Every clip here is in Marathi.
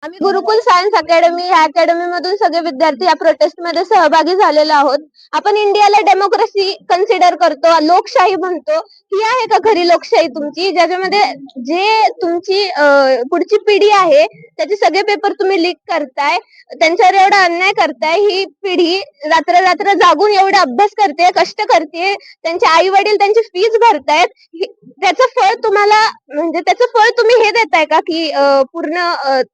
आम्ही गुरुकुल सायन्स अकॅडमी या अकॅडमी मधून सगळे विद्यार्थी या प्रोटेस्ट मध्ये सहभागी झालेलो आहोत. आपण इंडियाला डेमोक्रेसी कन्सिडर करतो, लोकशाही म्हणतो. ही आहे का खरी लोकशाही तुमची, ज्याच्यामध्ये जे तुमची पुढची पिढी आहे त्याचे सगळे पेपर तुम्ही लीक करताय, त्यांच्यावर एवढा अन्याय करताय. ही पिढी रात्र रात्र जागून एवढा अभ्यास करते, कष्ट करते, त्यांचे आई वडील त्यांची फीज भरतायत. त्याचं फळ तुम्हाला म्हणजे त्याचं फळ तुम्ही हे देताय का की पूर्ण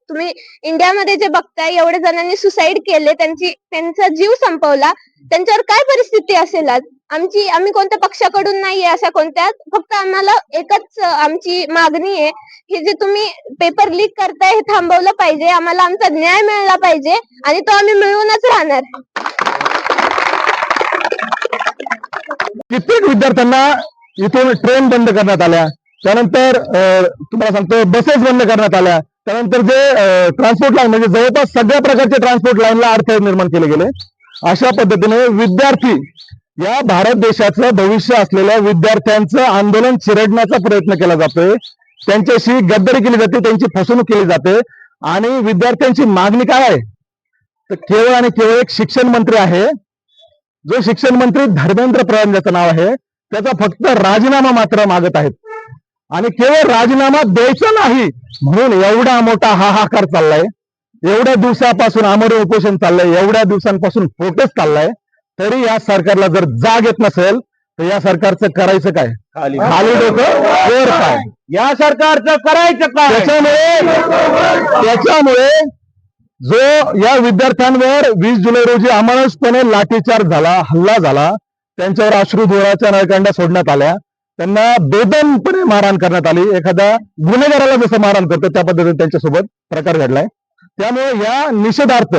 तुम्ही इंडियामध्ये जे बघताय एवढ्या जणांनी सुसाईड केले, त्यांचा जीव संपवला, त्यांच्यावर काय परिस्थिती असेल आज. आम्ही कोणत्या पक्षाकडून नाहीये अशा कोणत्या, फक्त आम्हाला एकच आमची मागणी आहे की जे तुम्ही पेपर लीक करताय हे थांबवलं पाहिजे. आम्हाला आमचा न्याय मिळाला पाहिजे आणि तो आम्ही मिळवूनच राहणार. कित्येक विद्यार्थ्यांना इथून ट्रेन बंद करण्यात आल्या, त्यानंतर तुम्हाला सांगतो बसेस बंद करण्यात आल्या, त्यानंतर जे ट्रान्सपोर्ट लाईन म्हणजे जवळपास सगळ्या प्रकारच्या ट्रान्सपोर्ट लाईनला अडथळे निर्माण केले गेले. अशा पद्धतीने विद्यार्थी या भारत देशाचं भविष्य असलेल्या विद्यार्थ्यांचं आंदोलन चिरडण्याचा प्रयत्न केला जातोय, त्यांच्याशी गद्दारी केली जाते, त्यांची फसवणूक केली जाते. आणि विद्यार्थ्यांची मागणी काय आहे तर केवळ आणि केवळ एक शिक्षण मंत्री आहे, जो शिक्षण मंत्री धर्मेंद्र प्रधान ज्याचं नाव आहे, त्याचा फक्त राजीनामा मात्र मागत आहेत. आणि केवळ राजीनामा द्यायचा नाही म्हणून एवढा मोठा हाहाकार चाललाय, एवढ्या दिवसापासून आमरण उपोषण चाललंय, एवढ्या दिवसांपासून प्रोटेस्ट चाललाय. तरी या सरकारला जर जाग येत नसेल तर या सरकारचं करायचं काय, खाली डोकं वर काय, या सरकारचं करायचं काय. त्याच्यामुळे जो या विद्यार्थ्यांवर 20 जुलै रोजी अमानुषपणे लाठीचार्ज झाला, हल्ला झाला, त्यांच्यावर अश्रुधुराच्या नळकांड्या सोडण्यात आल्या, त्यांना बेदमपणे मारहाण करण्यात आली, एखाद्या गुन्हेगाराला जसं मारहाण करतो त्या पद्धतीने त्यांच्यासोबत प्रकार घडलाय. त्यामुळे या निषेधार्थ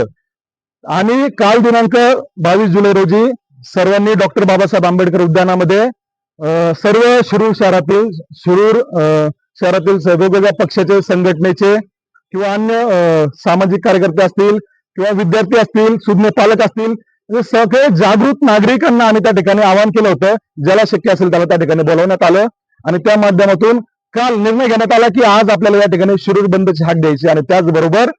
आणि काल दिनांक 22 जुलै रोजी सर्वांनी डॉक्टर बाबासाहेब आंबेडकर उद्यानामध्ये सर्व शिरूर शहरातील वेगवेगळ्या पक्षाचे, संघटनेचे किंवा अन्य सामाजिक कार्यकर्ते असतील किंवा विद्यार्थी असतील, सुज्ञ पालक असतील, सगळे जागृत नागरिकांना आम्ही त्या ठिकाणी आवाहन केलं होतं. ज्याला शक्य असेल त्याला त्या ठिकाणी बोलवण्यात आलं आणि त्या माध्यमातून काल निर्णय घेण्यात आला की आज आपल्याला या ठिकाणी शिरूर बंदची हाक द्यायची आणि त्याचबरोबर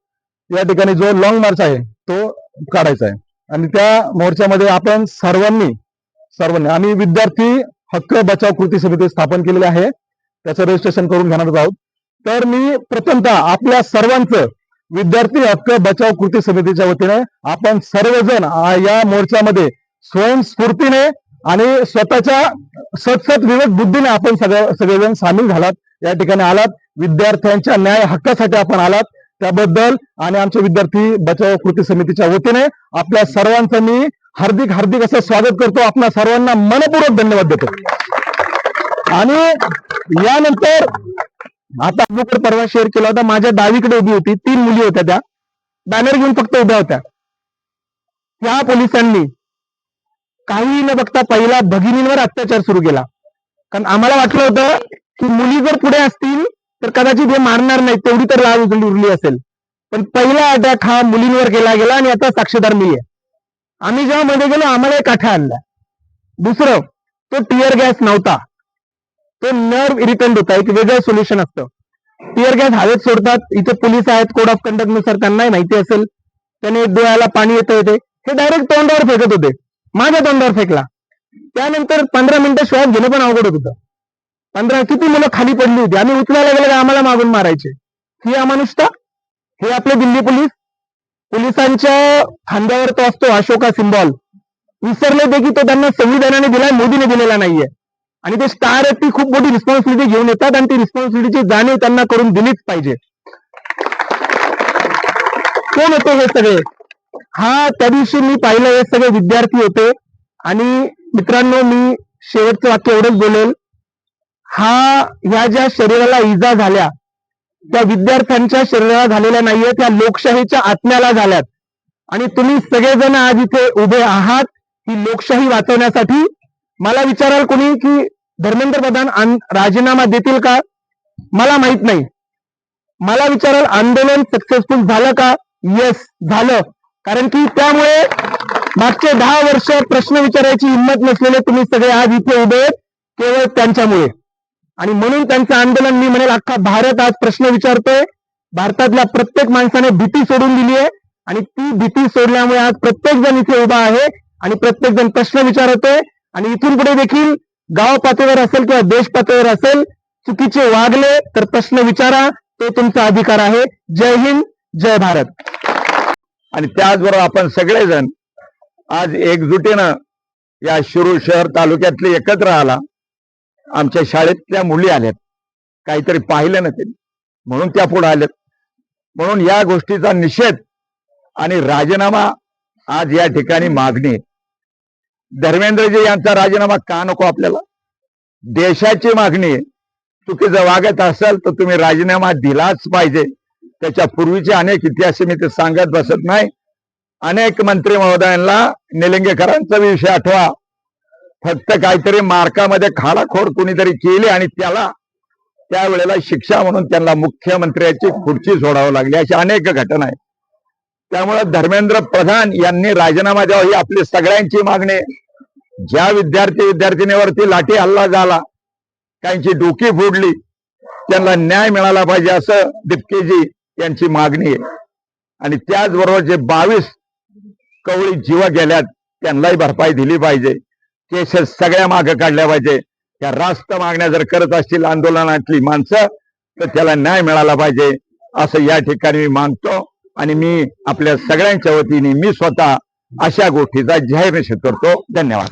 या ठिकाणी जो लॉंग मार्च आहे तो काढायचा आहे. आणि त्या मोर्चामध्ये आपण सर्वांनी आम्ही विद्यार्थी हक्क बचाव कृती समिती स्थापन केलेली आहे, त्याचं रजिस्ट्रेशन करून घेणार आहोत. तर मी प्रथमतः आपल्या सर्वांचं विद्यार्थी हक्क बचाव कृती समितीच्या वतीने आपण सर्वजण या मोर्चामध्ये स्वयंस्फूर्तीने आणि स्वतःच्या सतसत विवेक बुद्धीने आपण सगळेजण सामील झालात, या ठिकाणी आलात, विद्यार्थ्यांच्या न्याय हक्कासाठी आपण आलात, त्याबद्दल आणि आमच्या विद्यार्थी बचाव कृती समितीच्या वतीने आपल्या सर्वांचं मी हार्दिक असं स्वागत करतो. आपल्या सर्वांना मनपूर्वक धन्यवाद देतो. आणि यानंतर आता अगोदर परवा शेअर केला होता, माझ्या डावीकडे उभी होती 3 मुली होत्या, त्या बॅनर घेऊन फक्त उभ्या होत्या. त्या पोलिसांनी काही न बघता पहिला भगिनींवर अत्याचार सुरू केला. कारण आम्हाला वाटलं होतं की मुली जर पुढे असतील तर कदाचित हे मारणार नाही, तेवढी तर लाज उरली असेल. पण पहिला अटॅक हा मुलींवर केला गेला आणि आता साक्षीदार मी आहे. आम्ही जेव्हा मध्ये गेलो आम्हाला एक काठा आणला. दुसरं, तो टिअर गॅस नव्हता, तो नर्व इरिटंट होता. एक वेगळं सोल्युशन असतं. टिअर गॅस हवेत सोडतात, इथे पोलीस आहेत, कोड ऑफ कंडक्ट नुसार त्यांनाही माहिती असेल. त्याने डोळ्याला पाणी येते, हे डायरेक्ट तोंडावर फेकत होते. माझ्या तोंडावर फेकला. त्यानंतर 15 मिनिटं श्वास घेणं पण अवघड होतं. 15 किती मुलं खाली पडली होती. आम्ही उचलायला गेलं आम्हाला मागून मारायचे. ही अमानुषता. हे आपले दिल्ली पोलिसांच्या खांद्यावर तो असतो अशोका सिम्बॉल. विसरले ते की तो त्यांना संविधानाने दिलाय, मोदीने दिलेला नाहीये. आणि ते स्टार आहेत, ती खूप मोठी रिस्पॉन्सिबिलिटी घेऊन येतात आणि ती रिस्पॉन्सिबिलिटीची जाणीव त्यांना करून दिलीच पाहिजे. कोण होते हे सगळे? त्या दिवशी मी पाहिलं हे सगळे विद्यार्थी होते. आणि मित्रांनो, मी शेवटचं वाक्य एवढंच बोलेल, ह्या ज्या शरीराला इजा झाल्या त्या विद्यार्थ्यांच्या शरीराला झालेल्या नाहीये, त्या लोकशाहीच्या आत्म्याला झाल्यात. आणि तुम्ही सगळेजण आज इथे उभे आहात ही लोकशाही वाचवण्यासाठी. मला विचाराल कोणी की धर्मेंद्र प्रधान राजीनामा देतील का? मला माहित नाही. मला विचाराल आंदोलन सक्सेसफुल झालं का? येस, झालं. कारण की त्यामुळे मागचे 10 वर्ष प्रश्न विचारायची हिंमत नसलेले तुम्ही सगळे आज इथे उभे आहेत, केवळ त्यांच्यामुळे. आणि म्हणून त्यांचं आंदोलन, मी म्हणेल अख्खा भारत आज प्रश्न विचारतोय. भारतातल्या प्रत्येक माणसाने भीती सोडून दिली आहे आणि ती भीती सोडल्यामुळे आज प्रत्येक जण इथे उभा आहे आणि प्रत्येक जण प्रश्न विचारतोय आणि इथून पुढे देखील गाव पातळीवर असेल किंवा देश पातळीवर असेल चुकीचे वागले तर प्रश्न विचारा, तो तुमचा अधिकार आहे. जय हिंद, जय भारत. आणि त्याचबरोबर आपण सगळेजण आज एकजुटीनं या शिरूर शहर तालुक्यातले एकत्र आला. आमच्या शाळेतल्या मुली आल्यात, काहीतरी पाहिलं ना त्यांनी म्हणून त्या पुढे आल्यात. म्हणून या गोष्टीचा निषेध आणि राजीनामा आज या ठिकाणी मागणी आहे. धर्मेंद्रजी यांचा राजीनामा का नको आपल्याला? देशाची मागणी आहे. चुकीचं वागत असेल तर तुम्ही राजीनामा दिलाच पाहिजे. त्याच्या पूर्वीचे अनेक इतिहास मी ते सांगत बसत नाही. अनेक मंत्री महोदयांना निलंगेकरांचा विषय आठवा. फक्त काहीतरी मार्कामध्ये खाडाखोड कुणीतरी केली आणि त्याला त्यावेळेला शिक्षा म्हणून त्यांना मुख्यमंत्र्याची खुर्ची सोडावी लागली. अशा अनेक घटना आहेत. त्यामुळे धर्मेंद्र प्रधान यांनी राजीनामा द्यावा ही आपली सगळ्यांची मागणी आहे. ज्या विद्यार्थिनीवरती लाठी हल्ला झाला, काहींची डोकी फोडली, त्यांना न्याय मिळाला पाहिजे असं दिपकेजी यांची मागणी आहे. आणि त्याचबरोबर जे 22 कवळी जीव गेल्यात त्यांनाही भरपाई दिली पाहिजे. केसेस सगळ्या मागे काढल्या पाहिजे. त्या रास्त मागण्या जर करत असतील आंदोलनातली माणसं तर त्याला न्याय मिळाला पाहिजे असं या ठिकाणी मी मागतो. आणि मी आपल्या सगळ्यांच्या वतीने मी स्वतः अशा गोष्टीचा जाहीर निषेध करतो. धन्यवाद.